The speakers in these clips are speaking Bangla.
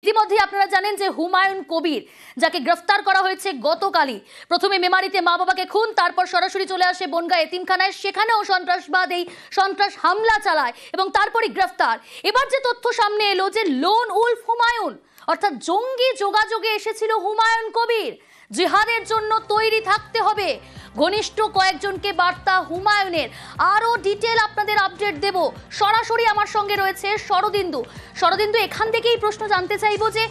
ইতিমধ্যে আপনারা জানেন যে হুমায়ুন কবির, যাকে গ্রেফতার করা হয়েছে গতকালই, প্রথমে মেমারিতে মা বাবাকে খুন, তারপর সরাসরি চলে আসে বনগাঁ এতিমখানায়, সেখানেও সন্ত্রাসবাদ এই সন্ত্রাস হামলা চালায় এবং তারপরই গ্রেফতার। এবার যে তথ্য সামনে এলো যে লোন উলফ হুমায়ুন, অর্থাৎ জঙ্গি যোগাযোগে এসেছিল হুমায়ুন কবির। জিহাদের জন্য তৈরি থাকতে হবে, ঘনিষ্ঠ কয়েকজনকে বার্তা হুমায়ুনের। আরো ডিটেল আপনাদের আপডেট দেব। সরাসরি আমার সঙ্গে রয়েছে শরদিন্দু। শরদিন্দু, এখান থেকেই প্রশ্ন জানতে চাইবো যে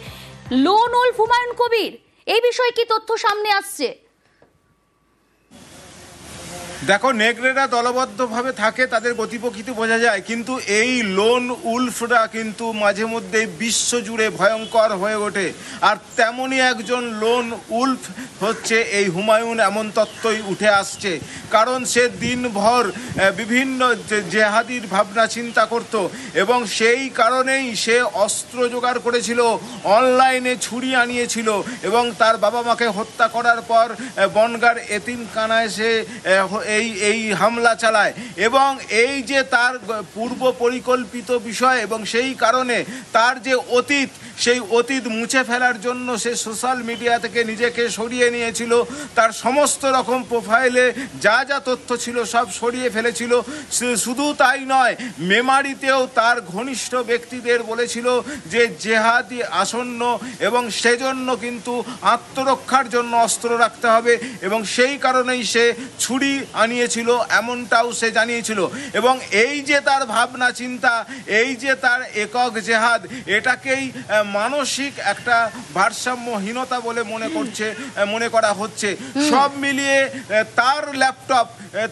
লোন উলফ হুমায়ুন কবির, এই বিষয়ে কি তথ্য সামনে আসছে? দেখো, নেগরেরা দলবদ্ধভাবে থাকে, তাদের গতিপ্রকৃতি বোঝা যায়, কিন্তু এই লোন উলফরা কিন্তু মাঝে মধ্যেই বিশ্বজুড়ে ভয়ঙ্কর হয়ে ওঠে। আর তেমনই একজন লোন উলফ হচ্ছে এই হুমায়ুন, এমন তত্ত্বই উঠে আসছে। কারণ সে দিনভর বিভিন্ন জেহাদির ভাবনা চিন্তা করত এবং সেই কারণেই সে অস্ত্র জোগাড় করেছিল, অনলাইনে ছুরি আনিয়েছিল এবং তার বাবা মাকে হত্যা করার পর বনগাঁর এতিমখানায় সে এই হামলা চালায়। এবং এই যে তার পূর্ব পরিকল্পিত বিষয় এবং সেই কারণে তার যে অতীত, সেই অতীত মুছে ফেলার জন্য সে সোশ্যাল মিডিয়া থেকে নিজেকে সরিয়ে নিয়েছিল। তার সমস্ত রকম প্রোফাইলে যা যা তথ্য ছিল সব সরিয়ে ফেলেছিল। শুধু তাই নয়, মেমারিতেও তার ঘনিষ্ঠ ব্যক্তিদের বলেছিল যে জেহাদি আসন্ন এবং সেজন্য কিন্তু আত্মরক্ষার জন্য অস্ত্র রাখতে হবে এবং সেই কারণেই সে ছুরি আনিয়েছিল, এমনটাও সে জানিয়েছিল। এবং এই যে তার ভাবনা চিন্তা, এই যে তার একক জেহাদ, এটাকেই মানসিক একটা ভারসাম্যহীনতা বলে মনে করা হচ্ছে। সব মিলিয়ে তার ল্যাপটপ,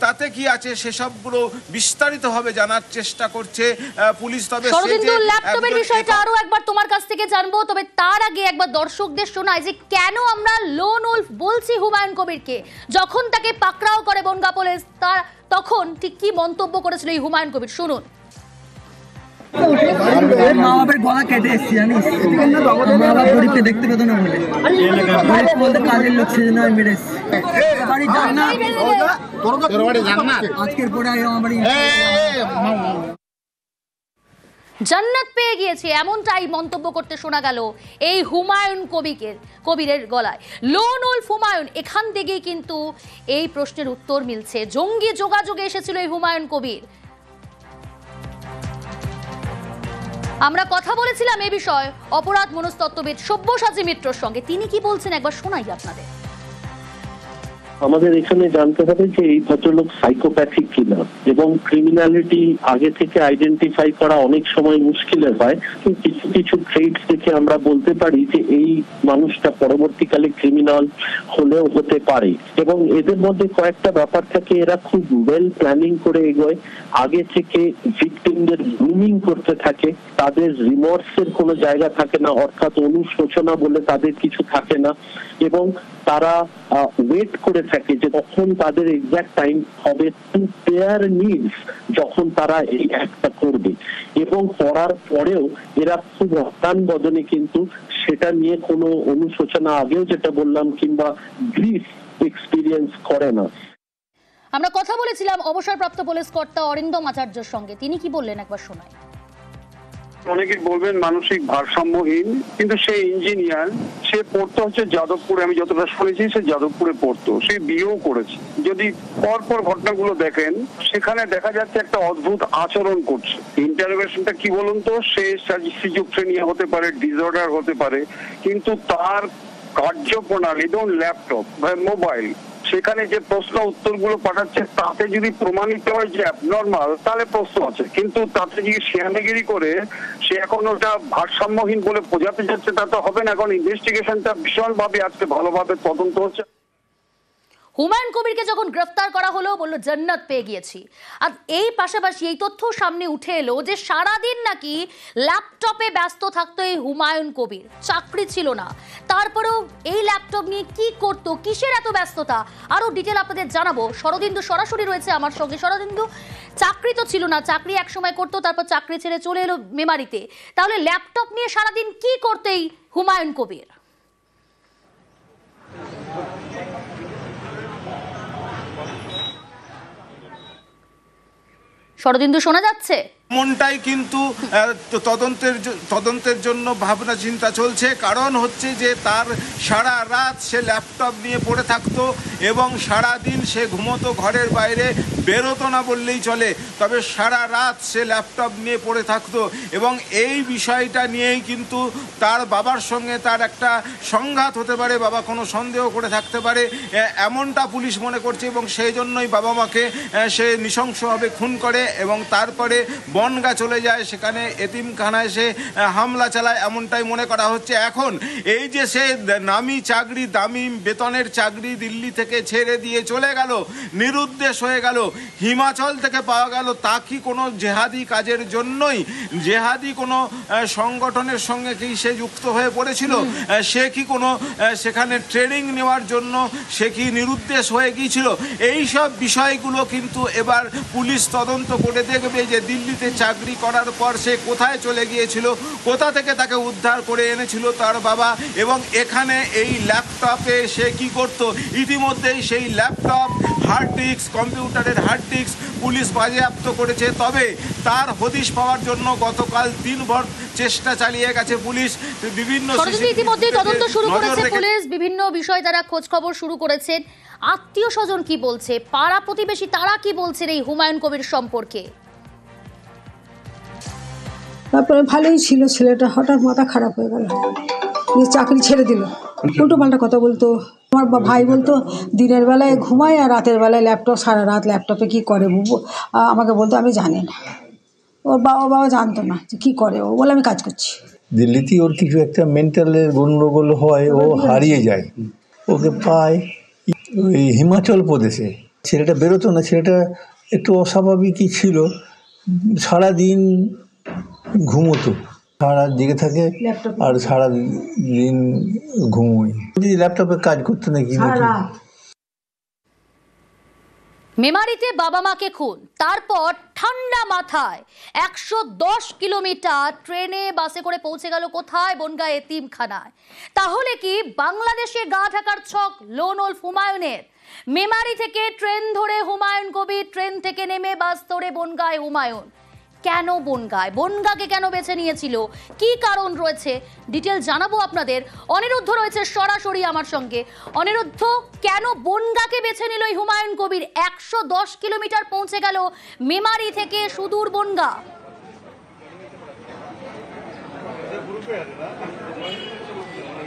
তাতে কি আছে সেসবগুলো বিস্তারিতভাবে জানার চেষ্টা করছে পুলিশ। তবে ল্যাপটপের বিষয়টা আরো একবার তোমার কাছ থেকে জানবো, তবে তার আগে একবার দর্শকদের শোনাই যে কেন আমরা লোন উলফ বলছি হুমায়ুন কবিরকে। যখন তাকে পাকড়াও করে বনগাঁ পুলিশ, তখন ঠিক কি মন্তব্য করেছিল এই হুমায়ুন কবির, শুনুন। মা বাবার গলা কেটে এসছি, জানিস, মা বাবা গরিবকে দেখতে পেত না বলে কাজের লোক সেজন্য আমি মেরে এসছি। বাড়ি জান্নাত, আজকের পরে আমার বাড়ি জান্নাত পেয়ে গিয়েছে, এমনটাই মন্তব্য করতে শোনা গেল এই হুমায়ুন কবিরের গলায়। লোন উলফ হুমায়ুন, এখান থেকেই কিন্তু এই প্রশ্নের উত্তর মিলছে। জঙ্গি যোগাযোগে এসেছিল এই হুমায়ুন কবির। আমরা কথা বলেছিলাম এই বিষয়ে অপরাধ মনস্তত্ত্ববিদ সব্যসাচী মিত্রর সঙ্গে। তিনি কি বলছেন একবার শোনাই আপনাদের। আমাদের এখানে জানতে হবে যে এই ভদ্রলোক সাইকোপ্যাথিক কিনা, এবং ক্রিমিনালিটি আগে থেকে আইডেন্টিফাই করা অনেক সময় মুশকিলের হয়। কিছু কিছু ট্রেটস দেখে আমরা বলতে পারি যে এই মানুষটা পরবর্তীকালে ক্রিমিনাল হলেও হতে পারে। এবং এদের মধ্যে কয়েকটা ব্যাপার থাকে, এরা খুব ওয়েল প্ল্যানিং করে এগোয়, আগে থেকে ভিকটিমদের গ্রুমিং করতে থাকে, তাদের রিমর্সের কোনো জায়গা থাকে না, অর্থাৎ অনুশোচনা বলে তাদের কিছু থাকে না, এবং তারা ওয়েট করে থাকে যে তখন তাদের এক্সাক্ট টাইম হবে টু দেয়ার নিডস, যখন তারা এই একটা করবে। এবং করার পরেও এরা খুব অজ্ঞান বদনে কিন্তু সেটা নিয়ে কোনো অনুশোচনা, আগেও যেটা বললাম, কিংবা গ্রিফ এক্সপিরিয়েন্স করে না। আমরা কথা বলেছিলাম অবসরপ্রাপ্ত পুলিশ কর্তা অরিন্দম আচার্যের সঙ্গে। তিনি কি বললেন একবার শোনাই। অনেকে বলবেন মানসিক ভারসাম্যহীন, কিন্তু সে ইঞ্জিনিয়ার, সে পড়তো হচ্ছে যাদবপুরে, আমি যতটা শুনেছি সে যাদবপুরে পড়তো, সে বিয়েও করেছে। যদি পরপর ঘটনাগুলো দেখেন, সেখানে দেখা যাচ্ছে একটা অদ্ভুত আচরণ করছে। ইন্টারোগেশনটা কি বলুন তো, সে সিজোফ্রেনিয়া হতে পারে, ডিসঅর্ডার হতে পারে, কিন্তু তার কার্যপ্রণালী, ধরুন ল্যাপটপ বা মোবাইল, সেখানে যে প্রশ্ন উত্তরগুলো পাঠাচ্ছে তাতে যদি প্রমাণিত হয় যে অ্যাবনর্মাল, তাহলে প্রশ্ন আছে। কিন্তু তাতে যদি শেয়ানেগিরি করে সে এখন ওটা ভারসাম্যহীন বলে বোঝাতে যাচ্ছে, তা তো হবে না। এখন ইনভেস্টিগেশনটা ভীষণভাবে আজকে ভালোভাবে তদন্ত হচ্ছে। হুমায়ুন কবিরকে যখন গ্রেফতার করা হলো, বললো জান্নাত পেয়ে গিয়েছি। আর এই পাশাপাশি এই তথ্য সামনে উঠে এলো যে সারাদিন নাকি ল্যাপটপে ব্যস্ত থাকতো এই হুমায়ুন কবির, চাকরি ছিল না। তারপরেও এই ল্যাপটপ নিয়ে কি করতো, কিসের এত ব্যস্ততা, আরো ডিটেল আপনাদের জানাবো। শরদিন্দু সরাসরি রয়েছে আমার সঙ্গে। শরদিন্দু, চাকরি তো ছিল না, চাকরি এক সময় করতো, তারপর চাকরি ছেড়ে চলে এলো মেমারিতে, তাহলে ল্যাপটপ নিয়ে সারাদিন কি করতো এই হুমায়ুন কবির? শরদিন্দু, শোনা যাচ্ছে? এমনটাই কিন্তু তদন্তের জন্য ভাবনা চিন্তা চলছে। কারণ হচ্ছে যে তার সারা রাত সে ল্যাপটপ নিয়ে পড়ে থাকতো এবং সারা দিন সে ঘুমোতো, ঘরের বাইরে বেরোতো না বললেই চলে, তবে সারা রাত সে ল্যাপটপ নিয়ে পড়ে থাকতো এবং এই বিষয়টা নিয়েই কিন্তু তার বাবার সঙ্গে তার একটা সংঘাত হতে পারে, বাবা কোনো সন্দেহ করে থাকতে পারে, এমনটা পুলিশ মনে করছে এবং সেই জন্যই বাবা মাকে সে নৃশংসভাবে খুন করে এবং তারপরে বনগা চলে যায়, সেখানে এতিমখানায় সে হামলা চালায়, এমনটাই মনে করা হচ্ছে। এখন এই যে সে নামি চাকরি, দামি বেতনের চাকরি দিল্লি থেকে ছেড়ে দিয়ে চলে গেল, নিরুদ্দেশ হয়ে গেল, হিমাচল থেকে পাওয়া গেল, তা কি কোনো জেহাদি কাজের জন্যই, জেহাদি কোনো সংগঠনের সঙ্গে কি সে যুক্ত হয়ে পড়েছিল? সে কি কোনো সেখানে ট্রেনিং নেওয়ার জন্য সে কি নিরুদ্দেশ হয়ে গিয়েছিল? এই সব বিষয়গুলো কিন্তু এবার পুলিশ তদন্ত করে দেখবে যে দিল্লিতে চাকরি করার পর সে কোথায় চলে গিয়েছিল, কোথা থেকে তাকে উদ্ধার করে এনেছিল তার বাবা, এবং এখানে এই ল্যাপটপে সে কি করত। ইতিমধ্যেই সেই ল্যাপটপ, হার্ড ডিস্ক, কম্পিউটারের হার্ড ডিস্ক পুলিশ বাজেয়াপ্ত করেছে। তবে তার হদিশ পাওয়ার জন্য গতকাল দিনভর চেষ্টা চালিয়ে গেছে পুলিশ। বিভিন্ন ইতিমধ্যেই তদন্ত শুরু করেছে পুলিশ, বিভিন্ন বিষয় তারা খোঁজ খবর শুরু করেছেন। আত্মীয় স্বজন কি বলছে, পাড়া প্রতিবেশী তারা কি বলছেন এই হুমায়ুন কবির সম্পর্কে? তারপরে ভালোই ছিল ছেলেটা, হঠাৎ মাথা খারাপ হয়ে গেল, চাকরি ছেড়ে দিল, উল্টো পাল্টা কথা বলতো। আমার ভাই বলতো দিনের বেলায় ঘুমায় আর রাতের বেলায় ল্যাপটপ, সারা রাত ল্যাপটপে কি করে আমাকে বলতো, আমি জানি না। ওর বাবা জানতো না যে কী করে, ও বলে আমি কাজ করছি। দিল্লিতে ওর কিছু একটা মেন্টালের গণ্ডগোল হয়, ও হারিয়ে যায়, ওকে পায় ওই হিমাচল প্রদেশে। ছেলেটা বেরোতো না, ছেলেটা একটু অস্বাভাবিকই ছিল, সারাদিন ঘুমোতো, সারা জেগে থাকে আর সারা দিন ঘুমোয়, ল্যাপটপে কাজ করতো নাকি। মেমারিতে বাবা মাকে খুন, তারপর ঠান্ডা মাথায় 110 কিলোমিটার ট্রেনে বাসে করে পৌঁছে গেল কোথায়? বনগাঁ এতিমখানায়। তাহলে কি বাংলাদেশে গা ঢাকার ছক লোন উলফ হুমায়ুনের? মেমারি থেকে ট্রেন ধরে হুমায়ুন কবির, ট্রেন থেকে নেমে বাস ধরে বনগাঁয় হুমায়ুন। কেন বনগাঁয়? বনগাঁকে কেন বেছে নিয়েছিল? কি কারণ রয়েছে? ডিটেল জানাবো আপনাদের। অনিরুদ্ধ রয়েছে সরাসরি আমার সঙ্গে। অনিরুদ্ধ, কেন বনগাঁকে বেছে নিল হুমায়ুন কবির? 110 কিলোমিটার পৌঁছে গেল মেমারি থেকে সুদূর বনগাঁ।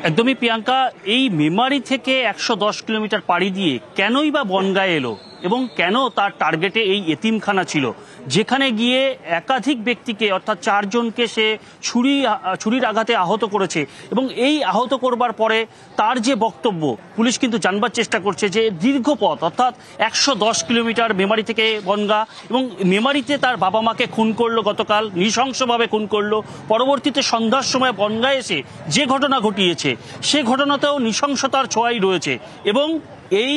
একদমই প্রিয়াঙ্কা, এই মেমারি থেকে 110 কিলোমিটার পাড়ি দিয়ে কেনই বা বনগাঁ এলো এবং কেন তার টার্গেটে এই এতিমখানা ছিল, যেখানে গিয়ে একাধিক ব্যক্তিকে অর্থাৎ 4 জনকে সে ছুরির আঘাতে আহত করেছে। এবং এই আহত করবার পরে তার যে বক্তব্য, পুলিশ কিন্তু জানবার চেষ্টা করছে যে দীর্ঘ পথ অর্থাৎ 110 কিলোমিটার মেমারি থেকে বনগাঁ, এবং মেমারিতে তার বাবা মাকে খুন করলো গতকাল, নৃশংসভাবে খুন করলো। পরবর্তীতে সন্ধ্যার সময় বনগাঁ এসে যে ঘটনা ঘটিয়েছে সে ঘটনাতেও নৃশংসতার ছোঁয়াই রয়েছে। এবং এই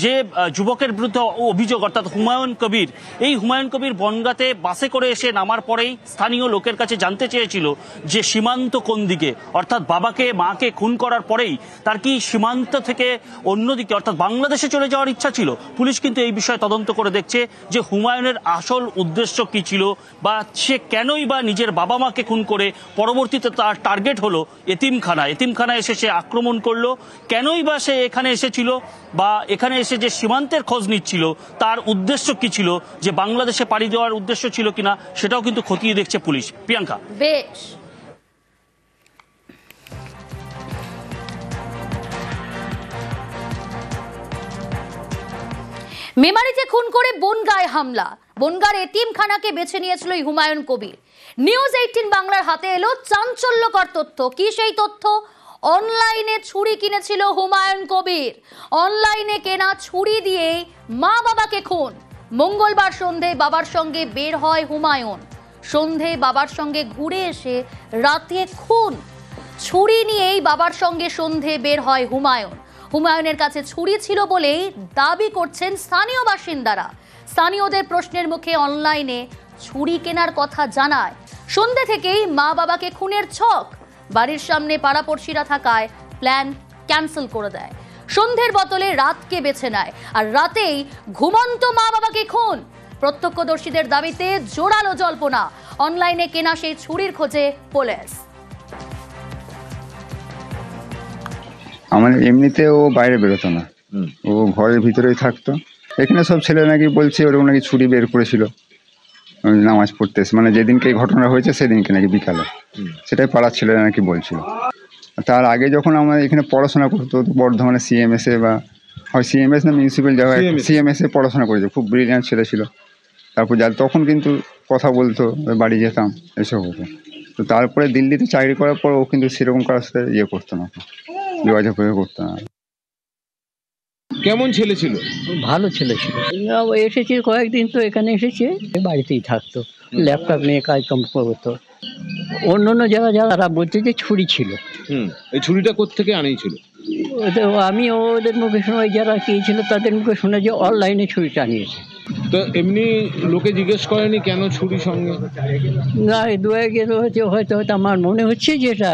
যে যুবকের বিরুদ্ধে অভিযোগ অর্থাৎ হুমায়ুন কবির, এই হুমায়ুন কবির বনগাঁতে বাসে করে এসে নামার পরেই স্থানীয় লোকের কাছে জানতে চেয়েছিল যে সীমান্ত কোন দিকে, অর্থাৎ বাবাকে মাকে খুন করার পরেই তার কি সীমান্ত থেকে অন্যদিকে অর্থাৎ বাংলাদেশে চলে যাওয়ার ইচ্ছা ছিল। পুলিশ কিন্তু এই বিষয়ে তদন্ত করে দেখছে যে হুমায়ুনের আসল উদ্দেশ্য কি ছিল, বা সে কেনই বা নিজের বাবা মাকে খুন করে পরবর্তীতে তার টার্গেট হলো এতিমখানায় এসে সে আক্রমণ করলো। কেনই বা সে এখানে এসেছিল, বা এখানে এসে যে সীমান্তের খোঁজ নিচ্ছিল তার উদ্দেশ্য কি ছিল, যে বাংলাদেশে পাড়ি দেওয়ার উদ্দেশ্য ছিল কিনা, সেটাও কিন্তু খতিয়ে দেখছে পুলিশ। প্রিয়াঙ্কা, বেশ। মেমারিতে খুন করে বনগাঁয় হামলা, বনগাঁর এতিমখানাকে বেছে নিয়েছিল হুমায়ুন কবির। নিউজ 18 বাংলার হাতে এলো চাঞ্চল্যকর তথ্য। কি সেই তথ্য? অনলাইনে ছুরি কিনেছিল হুমায়ুন কবির। অনলাইনে কেনা ছুরি দিয়ে মা বাবাকে খুন। মঙ্গলবার সন্ধে বাবার সঙ্গে বের হয় হুমায়ুন। সন্ধে বাবার সঙ্গে ঘুরে এসে রাতে খুন। ছুরি নিয়েই বাবার সঙ্গে সন্ধে বের হয় হুমায়ুন। হুমায়ুনের কাছে ছুরি ছিল বলেই দাবি করছেন স্থানীয় বাসিন্দারা। স্থানীয়দের প্রশ্নের মুখে অনলাইনে ছুরি কেনার কথা জানায়। সন্ধে থেকেই মা বাবাকে খুনের ছক। বাড়ির সামনে পাড়াপড়শিরা থাকায় প্ল্যান ক্যান্সেল করে দেয়। সন্ধ্যের বদলে রাতকে বেছে নেয়, আর রাতেই ঘুমন্ত মা বাবাকে খুন। প্রত্যক্ষদর্শীদের দাবিতে জোরালো জল্পনা, অনলাইনে কেনা সেই ছুরির খোঁজে পুলিশ। আমার এমনিতে ও বাইরে বেরোতো না, ও ঘরের ভিতরেই থাকতো। এখানে সব ছেলে নাকি বলছে ওরকম নাকি ছুরি বের করেছিল নামাজ পড়তে এসে, মানে যেদিনকে এই ঘটনা হয়েছে সেদিনকে নাকি বিকালে, সেটাই পাড়ার ছেলেরা নাকি বলছিল। তার আগে যখন আমরা এখানে পড়াশোনা করতো বর্ধমানে সিএমএসে বা হয় সিএমএস না মিউনিসিপ্যাল জায়গায় সিএমএসে পড়াশোনা করেছে, খুব ব্রিলিয়ান্ট ছেলে ছিল। তারপর তখন কিন্তু কথা বলতো, বাড়ি যেতাম, এসব হতো। তো তারপরে দিল্লিতে চাকরি করার পর ও কিন্তু সেরকম কারোর সাথে করতো না, যোগাযোগ করতো না। কেমন ছেলে ছিল? ভালো ছেলে ছিল। এসেছে কয়েকদিন, তো এখানে এসেছে, বাড়িতেই থাকতো, ল্যাপটপ নিয়ে কাজকর্ম করতো। অন্য অন্য জায়গায় যারা বলছে যে ছুরি ছিল। এই ছুরিটা কোত্থেকে আনিয়েছিল? আমি ওদের মুখে শুনে, যারা গিয়েছিল তাদের মুখে শুনে যে অনলাইনে ছুরিটা আনিয়েছে। তো এমনি লোকে জিজ্ঞেস করেনি কেন ছুরি সঙ্গে? না, দু একজন হয়তো আমার মনে হচ্ছে যেটা